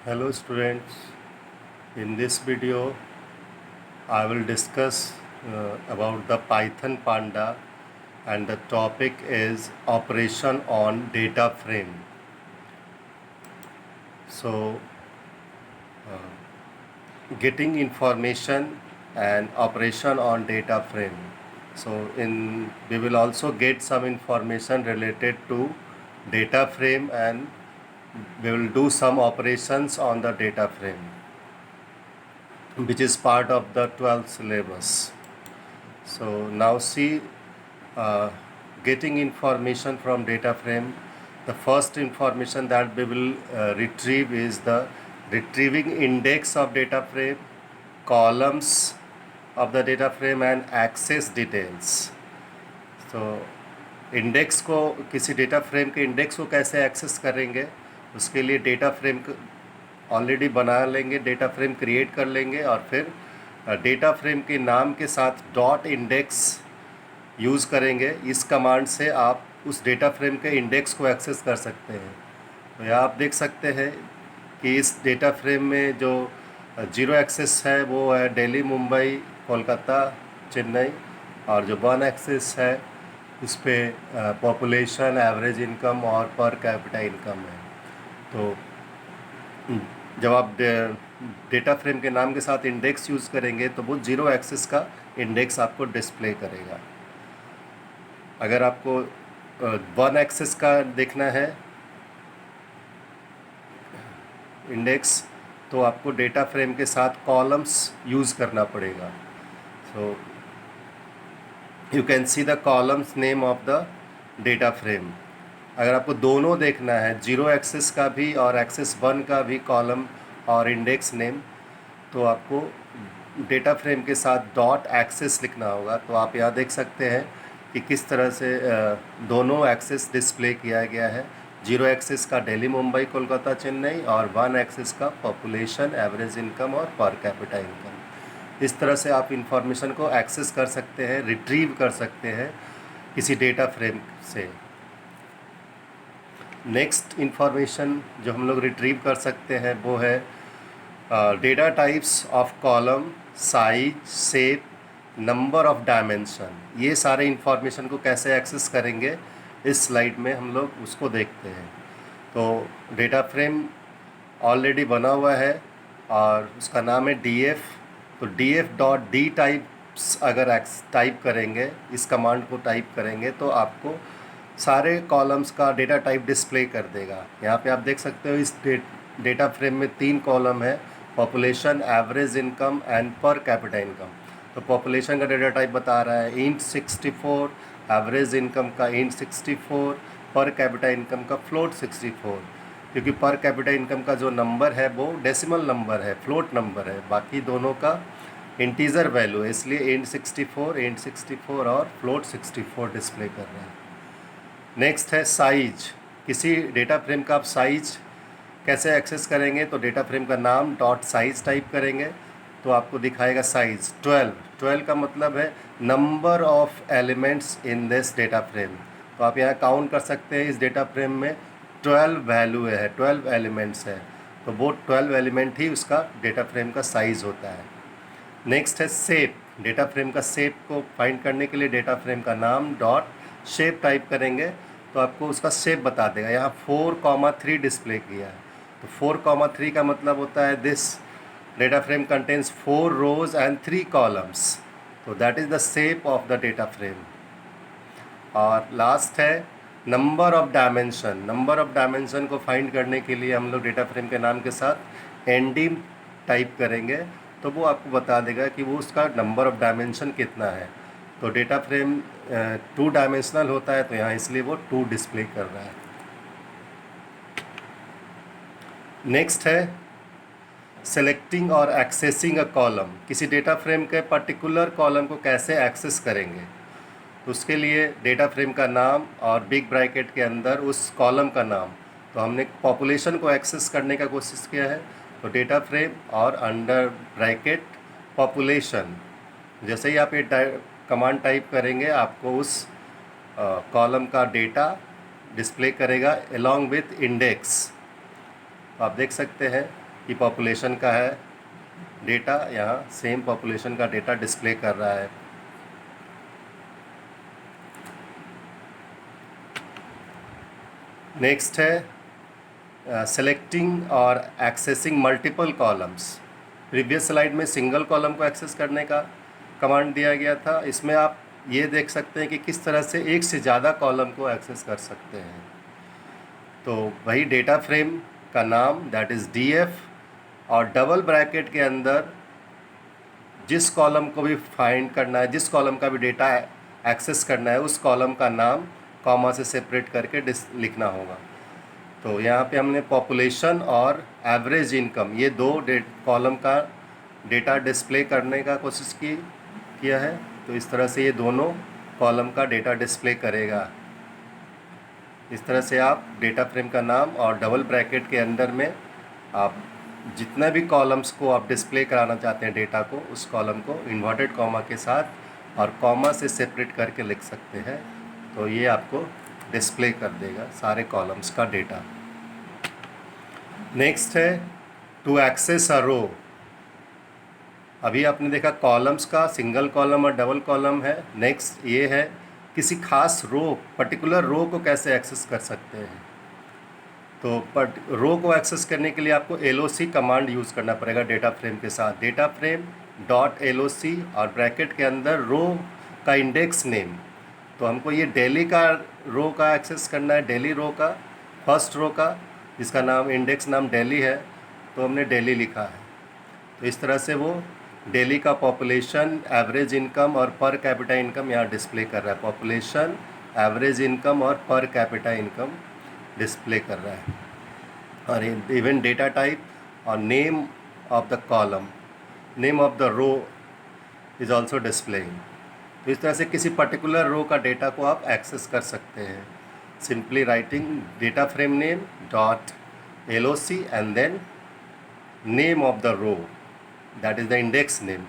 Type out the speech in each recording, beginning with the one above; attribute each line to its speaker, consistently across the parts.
Speaker 1: Hello students, in this video I will discuss about the Python Panda and the topic is operation on data frame. So getting information and operation on data frame. So we will also get some information related to data frame and we will do some operations on the data frame, which is part of the 12th syllabus. So now see, getting information from data frame, the first information that we will retrieve is the retrieving index of data frame, columns of the data frame and access details. तो index को, किसी data frame के index को कैसे access करेंगे, उसके लिए data frame already बना लेंगे, डेटा फ्रेम क्रिएट कर लेंगे और फिर डेटा फ्रेम के नाम के साथ डॉट इंडेक्स यूज़ करेंगे। इस कमांड से आप उस डेटा फ्रेम के इंडेक्स को एक्सेस कर सकते हैं। तो यहाँ आप देख सकते हैं कि इस डेटा फ्रेम में जो जीरो एक्सेस है वो है दिल्ली, मुंबई, कोलकाता, चेन्नई, और जो वन एक्सेस है उस पर पॉपुलेशन, एवरेज इनकम और पर कैपिटा इनकम है। तो जब आप डेटा फ्रेम के नाम के साथ इंडेक्स यूज़ करेंगे तो वो जीरो एक्सेस का इंडेक्स आपको डिस्प्ले करेगा। अगर आपको वन एक्सेस का देखना है इंडेक्स तो आपको डेटा फ्रेम के साथ कॉलम्स यूज़ करना पड़ेगा। So you can see the columns name of the data frame. अगर आपको दोनों देखना है, जीरो एक्सेस का भी और एक्सेस वन का भी कॉलम और इंडेक्स नेम, तो आपको डेटा फ्रेम के साथ डॉट एक्सेस लिखना होगा। तो आप यहाँ देख सकते हैं कि किस तरह से दोनों एक्सेस डिस्प्ले किया गया है। जीरो एक्सेस का दिल्ली, मुंबई, कोलकाता, चेन्नई और वन एक्सेस का पॉपुलेशन, एवरेज इनकम और पर कैपिटा इनकम। इस तरह से आप इंफॉर्मेशन को एक्सेस कर सकते हैं, रिट्रीव कर सकते हैं किसी डेटा फ्रेम से। नेक्स्ट इंफॉर्मेशन जो हम लोग रिट्रीव कर सकते हैं वो है data types of column, size, shape, number of dimension. ये सारे इंफॉर्मेशन को कैसे एक्सेस करेंगे इस स्लाइड में हम लोग उसको देखते हैं। तो डेटा फ्रेम ऑलरेडी बना हुआ है और उसका नाम है df। तो df.d टाइप्स अगर टाइप करेंगे, इस कमांड को टाइप करेंगे तो आपको सारे कॉलम्स का डेटा टाइप डिस्प्ले कर देगा। यहाँ पे आप देख सकते हो इस डेटा फ्रेम में 3 कॉलम है, पॉपुलेशन, एवरेज इनकम एंड पर कैपिटा इनकम। तो पॉपुलेशन का डेटा टाइप बता रहा है इंट 64, एवरेज इनकम का इंट 64, पर कैपिटा इनकम का फ्लोट 64, क्योंकि पर कैपिटा इनकम का जो नंबर है वो डेसिमल नंबर है, फ्लोट नंबर है, बाकी दोनों का इंटीजर वैल्यू है, इसलिए इंट 64 और फ्लोट 64 डिस्प्ले कर रहे हैं। नेक्स्ट है साइज। किसी डेटा फ्रेम का आप साइज कैसे एक्सेस करेंगे, तो डेटा फ्रेम का नाम डॉट साइज टाइप करेंगे तो आपको दिखाएगा साइज 12 का मतलब है number of elements in this data frame. तो आप यहाँ काउंट कर सकते हैं, इस डेटा फ्रेम में 12 वैल्यू है, 12 एलिमेंट्स है, तो वो 12 एलिमेंट ही उसका डेटा फ्रेम का साइज़ होता है। नेक्स्ट है शेप। डेटा फ्रेम का शेप को फाइंड करने के लिए डेटा फ्रेम का नाम डॉट शेप टाइप करेंगे तो आपको उसका शेप बता देगा। यहाँ 4,3 डिस्प्ले किया है, तो 4,3 का मतलब होता है this data frame contains 4 rows and 3 columns, तो that is the shape of the data frame. और लास्ट है number of dimension. Number of dimension को फाइंड करने के लिए हम लोग डेटा फ्रेम के नाम के साथ nd टाइप करेंगे तो वो आपको बता देगा कि वो उसका नंबर ऑफ डायमेंशन कितना है। तो डेटा फ्रेम 2 डायमेंशनल होता है तो यहाँ इसलिए वो 2 डिस्प्ले कर रहा है। नेक्स्ट है सेलेक्टिंग और एक्सेसिंग अ कॉलम। किसी डेटा फ्रेम के पर्टिकुलर कॉलम को कैसे एक्सेस करेंगे, तो उसके लिए डेटा फ्रेम का नाम और बिग ब्रैकेट के अंदर उस कॉलम का नाम। तो हमने पॉपुलेशन को एक्सेस करने का कोशिश किया है तो डेटा फ्रेम और अंडर ब्रैकेट पॉपुलेशन। जैसे ही आप ये कमांड टाइप करेंगे आपको उस कॉलम का डेटा डिस्प्ले करेगा अलॉन्ग विथ इंडेक्स। आप देख सकते हैं ये पॉपुलेशन का है डेटा, यहाँ सेम पॉपुलेशन का डेटा डिस्प्ले कर रहा है। नेक्स्ट है सेलेक्टिंग और accessing multiple columns. Previous slide में सिंगल कॉलम को एक्सेस करने का कमांड दिया गया था, इसमें आप ये देख सकते हैं कि किस तरह से एक से ज़्यादा कॉलम को एक्सेस कर सकते हैं। तो वही डेटा फ्रेम का नाम दैट इज़ डीएफ, और डबल ब्रैकेट के अंदर जिस कॉलम को भी फाइंड करना है, जिस कॉलम का भी डेटा एक्सेस करना है, उस कॉलम का नाम कॉमा से सेपरेट करके लिखना होगा। तो यहाँ पे हमने पॉपुलेशन और एवरेज इनकम ये दो कॉलम का डेटा डिस्प्ले करने का कोशिश किया है। तो इस तरह से ये दोनों कॉलम का डेटा डिस्प्ले करेगा। इस तरह से आप डेटा फ्रेम का नाम और डबल ब्रैकेट के अंदर में आप जितना भी कॉलम्स को आप डिस्प्ले कराना चाहते हैं डेटा को, उस कॉलम को इन्वर्टेड कॉमा के साथ और कॉमा से सेपरेट करके लिख सकते हैं। तो ये आपको डिस्प्ले कर देगा सारे कॉलम्स का डेटा। नेक्स्ट है टू एक्सेस अ रो। अभी आपने देखा कॉलम्स का सिंगल कॉलम और डबल कॉलम है। नेक्स्ट ये है किसी खास रो, पर्टिकुलर रो को कैसे एक्सेस कर सकते हैं। तो रो को एक्सेस करने के लिए आपको LOC कमांड यूज़ करना पड़ेगा डेटा फ्रेम के साथ। डेटा फ्रेम डॉट LOC और ब्रैकेट के अंदर रो का इंडेक्स नेम। तो हमको ये डेली का रो का एक्सेस करना है, डेली रो का, फर्स्ट रो का, जिसका नाम इंडेक्स नाम डेली है, तो हमने डेली लिखा है। तो इस तरह से वो डेली का पॉपुलेशन, एवरेज इनकम और पर कैपिटा इनकम यहाँ डिस्प्ले कर रहा है। पॉपुलेशन, एवरेज इनकम और पर कैपिटा इनकम डिस्प्ले कर रहा है। और इवन डेटा टाइप और name of the column, name of the row is also displaying. तो इस तरह से किसी पर्टिकुलर रो का डेटा को आप एक्सेस कर सकते हैं, simply writing data frame name dot LOC and then name of the row, that is the index name.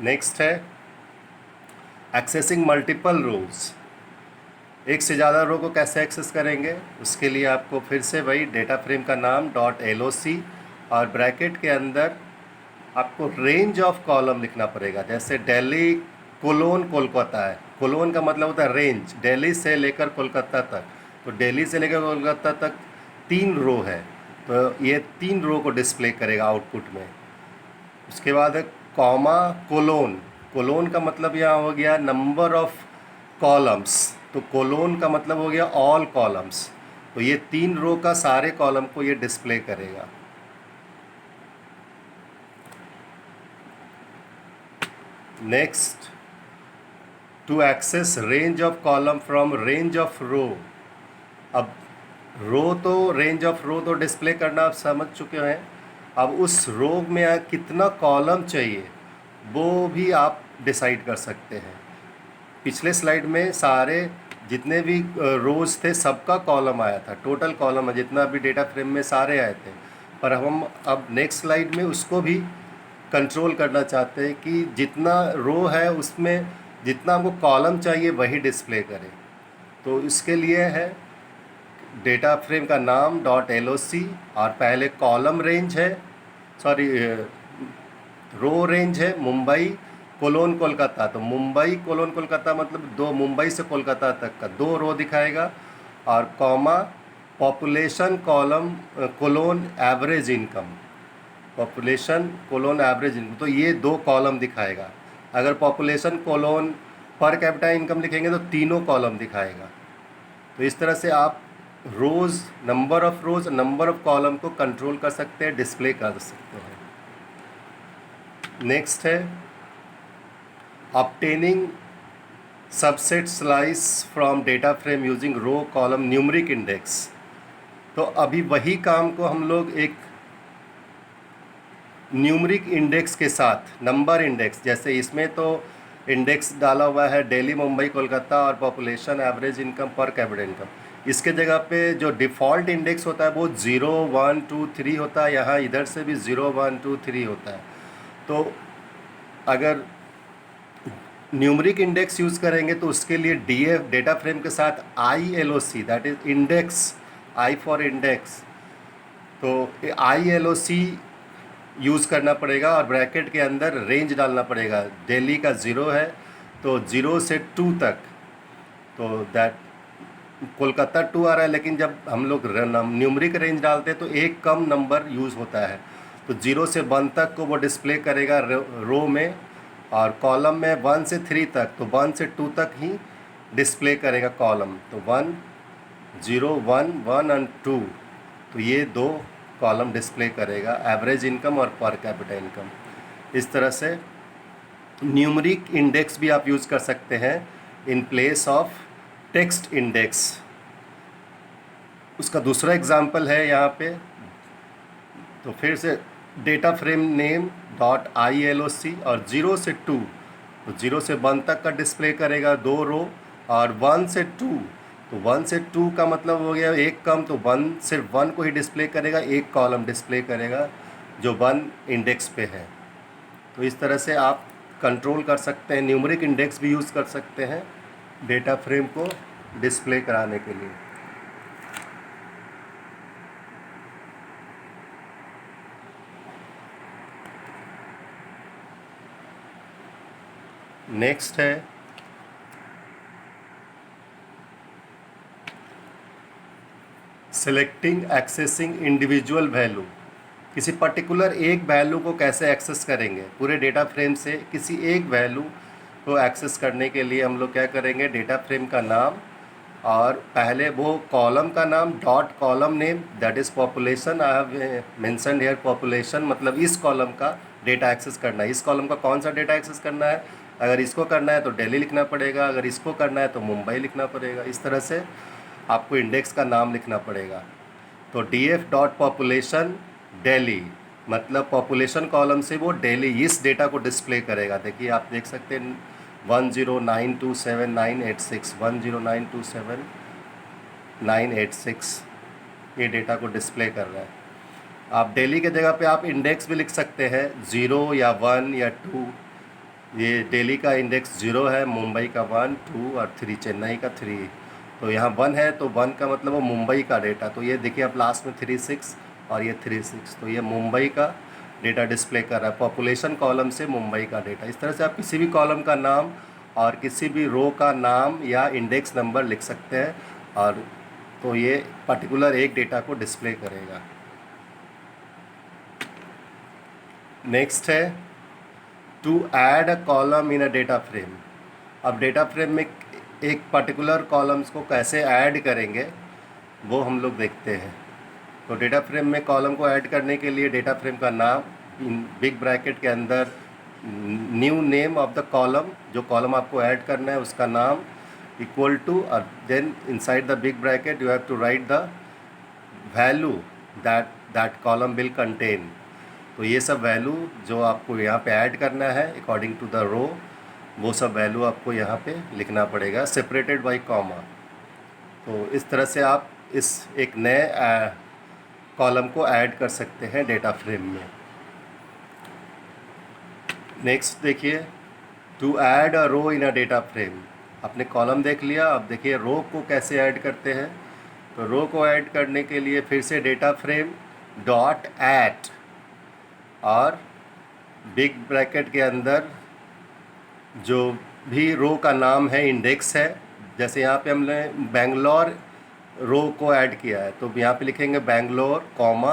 Speaker 1: Next है एक्सेसिंग मल्टीपल रोज। एक से ज़्यादा रो को कैसे एक्सेस करेंगे, उसके लिए आपको फिर से वही डेटा फ्रेम का नाम डॉट LOC और ब्रैकेट के अंदर आपको रेंज ऑफ कॉलम लिखना पड़ेगा। जैसे दिल्ली कोलोन कोलकाता है, कोलोन का मतलब होता है रेंज, दिल्ली से लेकर कोलकाता तक। तो दिल्ली से लेकर कोलकाता तक 3 रो है, तो ये 3 रो को डिस्प्ले करेगा आउटपुट में। उसके बाद है कॉमा कोलोन, कोलोन का मतलब यहाँ हो गया नंबर ऑफ कॉलम्स, तो कोलोन का मतलब हो गया ऑल कॉलम्स। तो ये 3 रो का सारे कॉलम को ये डिस्प्ले करेगा। Next to access range of column from range of row. अब रो तो रेंज ऑफ रो तो डिस्प्ले करना आप समझ चुके हैं। अब उस रो में कितना कॉलम चाहिए वो भी आप डिसाइड कर सकते हैं। पिछले स्लाइड में सारे जितने भी रोज थे सबका कॉलम आया था, टोटल कॉलम जितना भी डेटा फ्रेम में सारे आए थे। पर हम अब नेक्स्ट स्लाइड में उसको भी कंट्रोल करना चाहते हैं कि जितना रो है उसमें जितना हमको कॉलम चाहिए वही डिस्प्ले करें। तो इसके लिए है डेटा फ्रेम का नाम डॉट LOC और पहले कॉलम रेंज है, सॉरी रो रेंज है मुंबई कोलोन कोलकाता। तो मुंबई कोलोन कोलकाता मतलब 2 मुंबई से कोलकाता तक का 2 रो दिखाएगा, और comma population column colon average income, population colon average income, तो ये 2 कॉलम दिखाएगा। अगर population colon per capita income लिखेंगे तो तीनों कॉलम दिखाएगा। तो इस तरह से आप rows, number of rows, number of column को कंट्रोल कर सकते हैं, डिस्प्ले कर सकते हैं। नेक्स्ट है obtaining subset slice from data frame using row column numeric index. तो अभी वही काम को हम लोग एक न्यूमरिक इंडेक्स के साथ, नंबर इंडेक्स, जैसे इसमें तो इंडेक्स डाला हुआ है दिल्ली मुंबई कोलकाता और पॉपुलेशन एवरेज इनकम पर कैपिटा इनकम, इसके जगह पे जो डिफ़ॉल्ट इंडेक्स होता है वो 0 1 2 3 होता है। यहाँ इधर से भी 0 1 2 3 होता है। तो अगर न्यूमरिक इंडेक्स यूज़ करेंगे तो उसके लिए DF डेटा फ्रेम के साथ ILOC that is index, I for index, तो ILOC यूज़ करना पड़ेगा और ब्रैकेट के अंदर रेंज डालना पड़ेगा। दिल्ली का 0 है तो 0 से 2 तक, तो दैट कोलकाता 2 आ रहा है, लेकिन जब हम लोग न्यूमरिक रेंज डालते हैं तो एक कम नंबर यूज़ होता है, तो 0 से 1 तक को वो डिस्प्ले करेगा रो में, और कॉलम में 1 से 3 तक, तो 1 से 2 तक ही डिस्प्ले करेगा कॉलम। तो 1 0 1 1 एंड 2, तो ये दो कॉलम डिस्प्ले करेगा, एवरेज इनकम और पर कैपिटा इनकम। इस तरह से न्यूमरिक इंडेक्स भी आप यूज़ कर सकते हैं in place of text index. उसका दूसरा एग्जांपल है यहाँ पे, तो फिर से data frame name dot ILOC और 0 से 2, तो 0 से 1 तक का डिस्प्ले करेगा 2 रो, और 1 से 2, तो 1 से 2 का मतलब हो गया एक कम, तो 1 सिर्फ 1 को ही डिस्प्ले करेगा, एक कॉलम डिस्प्ले करेगा जो 1 इंडेक्स पे है। तो इस तरह से आप कंट्रोल कर सकते हैं, न्यूमरिक इंडेक्स भी यूज़ कर सकते हैं डेटा फ्रेम को डिस्प्ले कराने के लिए। नेक्स्ट है सेलेक्टिंग एक्सेसिंग इंडिविजुअल वैल्यू। किसी पर्टिकुलर एक वैल्यू को कैसे एक्सेस करेंगे, पूरे डेटा फ्रेम से किसी एक वैल्यू को एक्सेस करने के लिए हम लोग क्या करेंगे, डेटा फ्रेम का नाम और पहले वो कॉलम का नाम dot column name that is population. I have mentioned here population, मतलब इस कॉलम का डेटा एक्सेस करना है। इस कॉलम का कौन सा डेटा एक्सेस करना है, अगर इसको करना है तो दिल्ली लिखना पड़ेगा, अगर इसको करना है तो मुंबई लिखना पड़ेगा। इस तरह से आपको इंडेक्स का नाम लिखना पड़ेगा। तो DF डॉट पॉपुलेशन दिल्ली, मतलब पॉपुलेशन कॉलम से वो दिल्ली इस डेटा को डिस्प्ले करेगा। देखिए आप देख सकते हैं 10927986 10927986 ये डेटा को डिस्प्ले कर रहा है। आप दिल्ली के जगह पे आप इंडेक्स भी लिख सकते हैं, 0 या 1 या 2। ये दिल्ली का इंडेक्स 0 है, मुंबई का 1 2 और 3, चेन्नई का 3। तो यहाँ 1 है तो 1 का मतलब वो मुंबई का डेटा। तो ये देखिए आप लास्ट में 36 और ये 36, तो ये मुंबई का डेटा डिस्प्ले कर रहा है, पॉपुलेशन कॉलम से मुंबई का डेटा। इस तरह से आप किसी भी कॉलम का नाम और किसी भी रो का नाम या इंडेक्स नंबर लिख सकते हैं, और तो ये पर्टिकुलर एक डेटा को डिस्प्ले करेगा। नेक्स्ट है to add a column in a data frame. अब डेटा फ्रेम में एक पर्टिकुलर कॉलम्स को कैसे ऐड करेंगे वो हम लोग देखते हैं। तो डेटा फ्रेम में कॉलम को ऐड करने के लिए डेटा फ्रेम का नाम इन बिग ब्रैकेट के अंदर new name of the column, जो कॉलम आपको ऐड करना है उसका नाम इक्वल टू, और then inside the big bracket you have to write the value that column will contain. तो ये सब वैल्यू जो आपको यहाँ पे ऐड करना है अकॉर्डिंग टू द रो, वो सब वैल्यू आपको यहाँ पे लिखना पड़ेगा सेपरेटेड बाय कॉमा। तो इस तरह से आप इस एक नए कॉलम को ऐड कर सकते हैं डेटा फ्रेम में। नेक्स्ट देखिए to add a row in a data frame. आपने कॉलम देख लिया, अब देखिए रो को कैसे ऐड करते हैं। तो रो को ऐड करने के लिए फिर से डेटा फ्रेम डॉट ऐट और बिग ब्रैकेट के अंदर जो भी रो का नाम है इंडेक्स है, जैसे यहाँ पे हमने बेंगलोर रो को ऐड किया है तो यहाँ पे लिखेंगे बेंगलोर कॉमा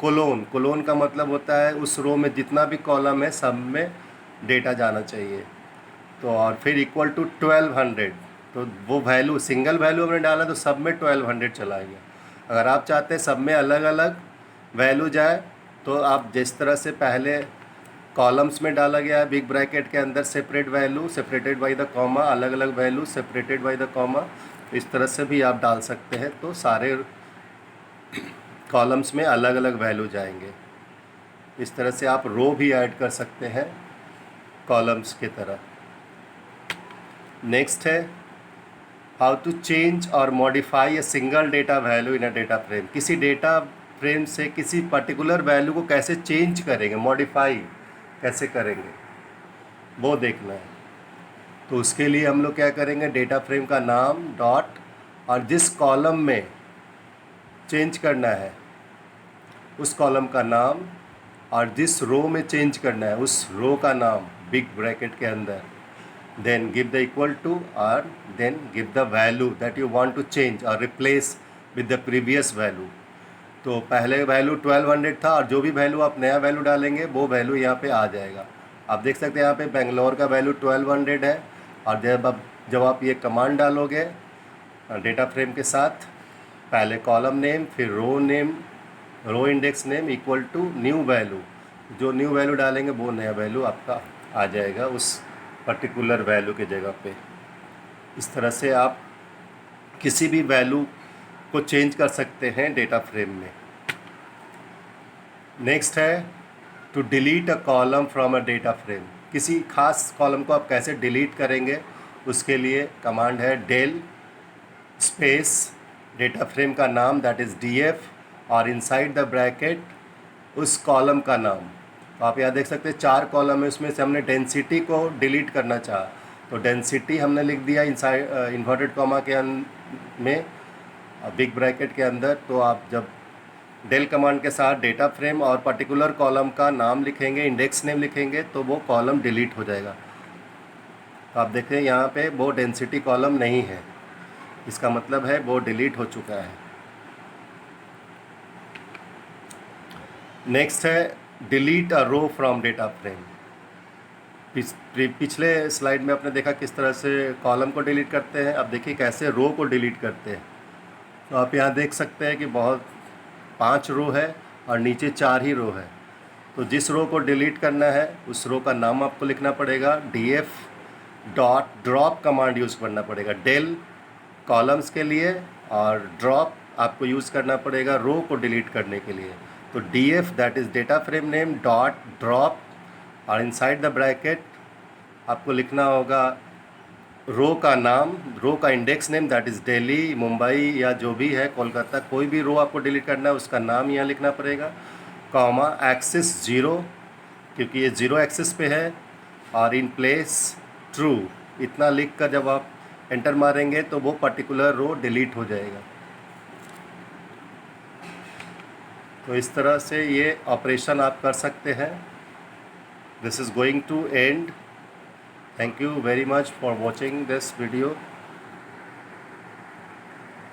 Speaker 1: कोलोन। कोलोन का मतलब होता है उस रो में जितना भी कॉलम है सब में डेटा जाना चाहिए। तो और फिर इक्वल टू 1200, तो वो वैल्यू सिंगल वैल्यू हमने डाला तो सब में 1200 चला गया। अगर आप चाहते हैं सब में अलग अलग वैल्यू जाए तो आप जिस तरह से पहले कॉलम्स में डाला गया है बिग ब्रैकेट के अंदर separate value separated by the comma, अलग अलग value separated by the comma, इस तरह से भी आप डाल सकते हैं। तो सारे कॉलम्स में अलग अलग वैल्यू जाएंगे। इस तरह से आप रो भी ऐड कर सकते हैं कॉलम्स की तरह। नेक्स्ट है हाउ टू चेंज और modify a single data value in a data frame. किसी डेटा फ्रेम से किसी पर्टिकुलर वैल्यू को कैसे चेंज करेंगे, मॉडिफाई कैसे करेंगे वो देखना है। तो उसके लिए हम लोग क्या करेंगे, डेटा फ्रेम का नाम डॉट और जिस कॉलम में चेंज करना है उस कॉलम का नाम, और जिस रो में चेंज करना है उस रो का नाम बिग ब्रैकेट के अंदर, then give the equal to, और then give the value that you want to change और replace with the previous value. तो पहले वैल्यू 1200 था, और जो भी वैल्यू आप नया वैल्यू डालेंगे वो वैल्यू यहाँ पे आ जाएगा। आप देख सकते हैं यहाँ पे बेंगलोर का वैल्यू 1200 है, और जब आप ये कमांड डालोगे डेटा फ्रेम के साथ, पहले कॉलम नेम, फिर row name, row index name equal to new value, जो न्यू वैल्यू डालेंगे वो नया वैल्यू आपका आ जाएगा उस पर्टिकुलर वैल्यू की जगह पे। इस तरह से आप किसी भी वैल्यू को चेंज कर सकते हैं डेटा फ्रेम में। नेक्स्ट है to delete a column from a data frame. किसी खास कॉलम को आप कैसे डिलीट करेंगे, उसके लिए कमांड है डेल स्पेस डेटा फ्रेम का नाम दैट इज़ df, और इनसाइड द ब्रैकेट उस कॉलम का नाम। तो आप यहाँ देख सकते हैं 4 कॉलम है, उसमें से हमने डेंसिटी को डिलीट करना चाहा, तो डेंसिटी हमने लिख दिया इनसाइड इन्वर्टेड कॉमा के में बिग ब्रैकेट के अंदर। तो आप जब डेल कमांड के साथ डेटा फ्रेम और पर्टिकुलर कॉलम का नाम लिखेंगे, इंडेक्स नेम लिखेंगे, तो वो कॉलम डिलीट हो जाएगा। तो आप देखें यहाँ पे वो डेंसिटी कॉलम नहीं है, इसका मतलब है वो डिलीट हो चुका है। नेक्स्ट है delete a row from data frame. पिछले स्लाइड में आपने देखा किस तरह से कॉलम को डिलीट करते हैं, अब देखिए कैसे रो को डिलीट करते हैं। तो आप यहाँ देख सकते हैं कि 5 रो है और नीचे 4 ही रो है। तो जिस रो को डिलीट करना है उस रो का नाम आपको लिखना पड़ेगा, df dot drop command use करना पड़ेगा डेल कॉलम्स के लिए, और ड्रॉप आपको यूज़ करना पड़ेगा रो को डिलीट करने के लिए। तो df that is data frame name dot drop, और इनसाइड द ब्रैकेट आपको लिखना होगा रो का नाम, रो का index name that is Delhi, Mumbai या जो भी है, कोलकाता, कोई भी रो आपको डिलीट करना है उसका नाम यहाँ लिखना पड़ेगा, कॉमा एक्सिस 0 क्योंकि ये 0 एक्सिस पे है, और इन प्लेस ट्रू। इतना लिख कर जब आप एंटर मारेंगे तो वो पर्टिकुलर रो डिलीट हो जाएगा। तो इस तरह से ये ऑपरेशन आप कर सकते हैं। This is going to end. Thank you very much for watching this video.